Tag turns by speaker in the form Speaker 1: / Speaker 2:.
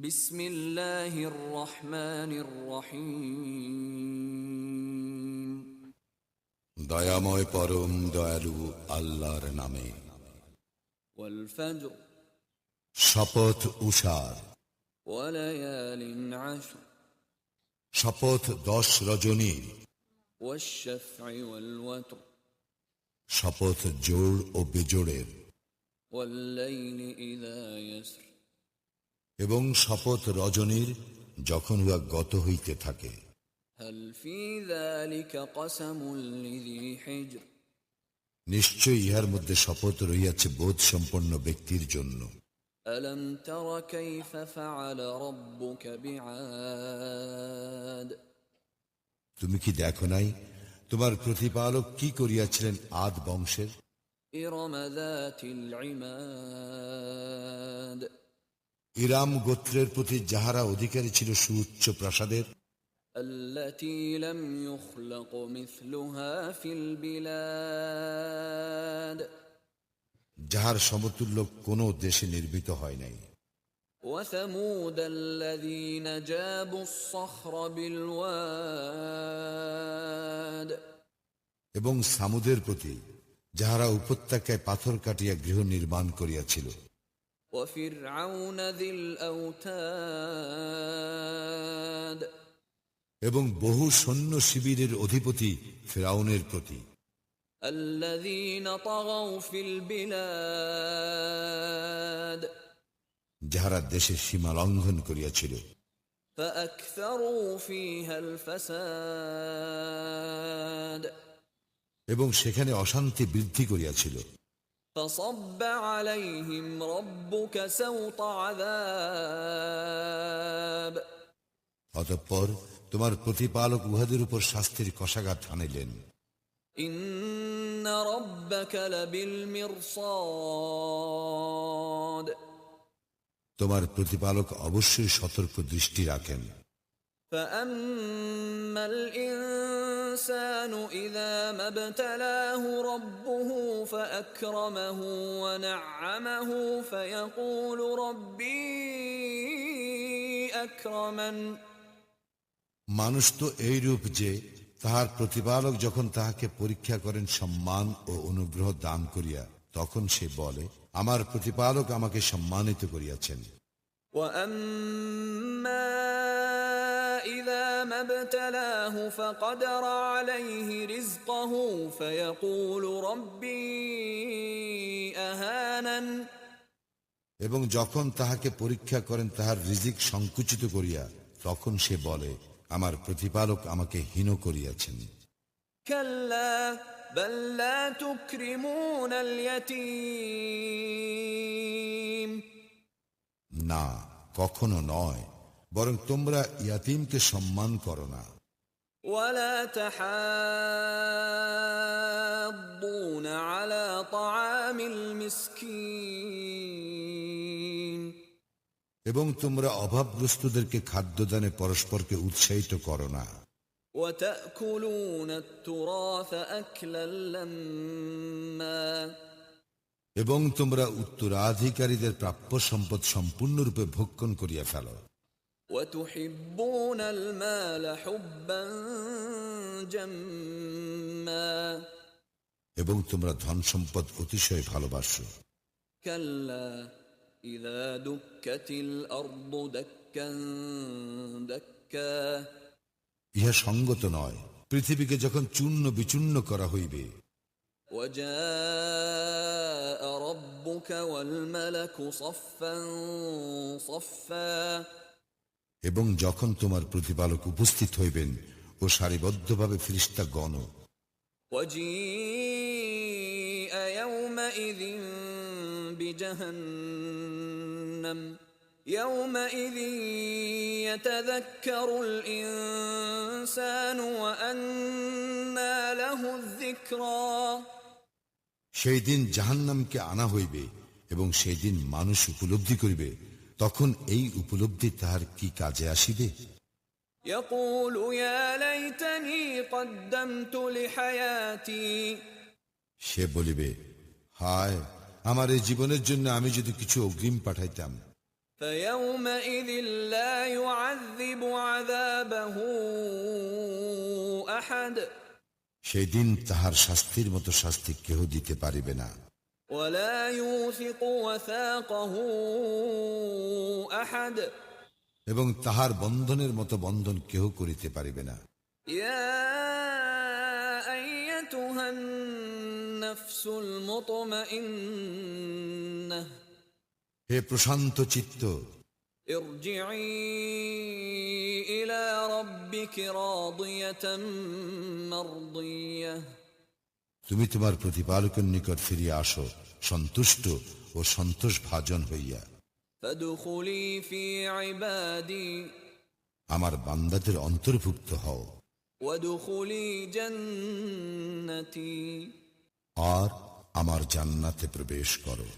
Speaker 1: বিসমিল্লাহির রহমানির রহিম।
Speaker 2: দয়াময় পরম দয়ালু আল্লাহর নামে।
Speaker 1: ওয়াল ফাজর,
Speaker 2: শপথ উষার।
Speaker 1: ওয়া লায়ালিন আশর,
Speaker 2: শপথ 10 রজনীর।
Speaker 1: ওয়াশ শাফঈ ওয়াল ওয়াতর,
Speaker 2: শপথ জোড় ও বেজোড়ের।
Speaker 1: ওয়াল লাইলি ইযা ইয়াসর,
Speaker 2: এবং শপথ রজনীর যখন উহা গত হইতে থাকে।
Speaker 1: হাল ফী যালিকা কসমুল লিযী হিজর,
Speaker 2: নিশ্চয় ইহার মধ্যে শপথ রহিয়াছে বোধ সম্পন্ন ব্যক্তির জন্য।
Speaker 1: আলম তারা কাইফা ফাআলা রাব্বুকা বিআদ,
Speaker 2: তুমি কি দেখো নাই তোমার প্রতিপালক কি করিয়াছিলেন আদ বংশের?
Speaker 1: ইরম যাতিল ইমাদ,
Speaker 2: ইরাম গোত্রের প্রতি যাহারা অধিকারী ছিল সুউচ্চ প্রাসাদের।
Speaker 1: التي لم يخلق مثلها في البلاد,
Speaker 2: যাহার সমতুল্য কোনো দেশে নির্মিত হয় নাই।
Speaker 1: وثمود الذين جابوا الصخر بالواد,
Speaker 2: এবং সামুদের প্রতি যাহারা উপত্যকায় পাথর কাটিয়া গৃহ নির্মাণ করিয়াছিল।
Speaker 1: وفرعون ذي الأوتاد,
Speaker 2: এবং বহু সৈন্য শিবিরের অধিপতি ফিরআউনের প্রতি।
Speaker 1: الذين طغوا في البلاد,
Speaker 2: যাহারা দেশের সীমা লঙ্ঘন করিয়াছিল।
Speaker 1: فأكثروا فيها الفساد,
Speaker 2: এবং সেখানে অশান্তি বৃদ্ধি করিয়াছিল।
Speaker 1: فصب عليهم ربك سوط عذاب,
Speaker 2: অতঃপর তোমার প্রতিপালক উহাদের উপর শাস্তির কষাঘাত হানিলেন।
Speaker 1: إن ربك لبالمرصاد,
Speaker 2: তোমার প্রতিপালক অবশ্যই সতর্ক দৃষ্টি রাখেন।
Speaker 1: فأما الإنسان إذا ما ابتلاه ربه فأكرمه ونعمه فيقول ربي أكرمن,
Speaker 2: মানুষ তো এইরূপ যে তাহার প্রতিপালক যখন তাহাকে পরীক্ষা করেন সম্মান ও অনুগ্রহ দান করিয়া, তখন সে বলে, আমার প্রতিপালক আমাকে সম্মানিত করিয়াছেন।
Speaker 1: وأما إذا ما ابتلاه فقدر عليه رزقه فيقول ربي أهانن,
Speaker 2: এবং যখন তাহাকে পরীক্ষা করেন তাহার রিজিক সংকুচিত করিয়া, তখন সে বলে, আমার প্রতিপালক আমাকে হীন করিয়াছেন।
Speaker 1: كلا بل لا تكرمون اليتيم,
Speaker 2: না, কখনো নয়, বরং তোমরা ইয়াতীমকে সম্মান করো না।
Speaker 1: ولا تحاضون على طعام المسكين,
Speaker 2: এবং তোমরা অভাবগ্রস্তদেরকে খাদ্যদানে পরস্পরকে উৎসাহিত করো না।
Speaker 1: وتأكلون التراث أكلا لما,
Speaker 2: এবং তোমরা উত্তরাধিকারীদের প্রাপ্য সম্পদ সম্পূর্ণরূপে ভক্ষণ করিয়া ফেলো।
Speaker 1: وتحبون المال حبا جما,
Speaker 2: এবং তোমরা ধন সম্পদ অতিশয় ভালোবাসো।
Speaker 1: كلا إذا دكت الأرض دكا دكا,
Speaker 2: ইহা সঙ্গত নয়, পৃথিবীকে যখন চূর্ণ বিচূর্ণ করা হইবে।
Speaker 1: وجاء ربك والملك صفا صفا,
Speaker 2: এবং যখন তোমার প্রতিপালক উপস্থিত হইবেন ও সারিবদ্ধভাবে ফেরেশতা গণ।
Speaker 1: وجيء يومئذ بجهنم يومئذ يتذكر الإنسان وأنى له الذكرى,
Speaker 2: সেই দিন জাহান্নামকে আনা হইবে এবং সেই দিন মানুষ উপলব্ধি করিবে, তখন এই উপলব্ধি তাহার কি কাজে আসিবে।
Speaker 1: يقول يا ليتني قدمت لحياتي,
Speaker 2: সে বলিবে, হায়, আমার এই জীবনের জন্য আমি যদি কিছু অগ্রিম পাঠাইতাম।
Speaker 1: فيومئذ لا يعذب عذابه أحد
Speaker 2: সেই দিন তাহার শাস্তির মতো শাস্তি কেহ দিতে পারিবে না,
Speaker 1: ولا يوثق وثاقه أحد
Speaker 2: এবং তাহার বন্ধনের মতো বন্ধন কেহ করিতে পারিবে না।
Speaker 1: يا أيتها النفس المطمئنة
Speaker 2: হে প্রশান্ত চিত্ত,
Speaker 1: ارجعي إلى ربك راضية مرضية
Speaker 2: তুমি তোমার প্রতিপালকের নিকট ফিরিয়া আসো সন্তুষ্ট ও সন্তোষ ভাজন হইয়া।
Speaker 1: فادخلي في عبادي
Speaker 2: আমার বান্দাদের অন্তর্ভুক্ত হও,
Speaker 1: وادخلي جنتي
Speaker 2: আর আমার জান্নাতে প্রবেশ করো।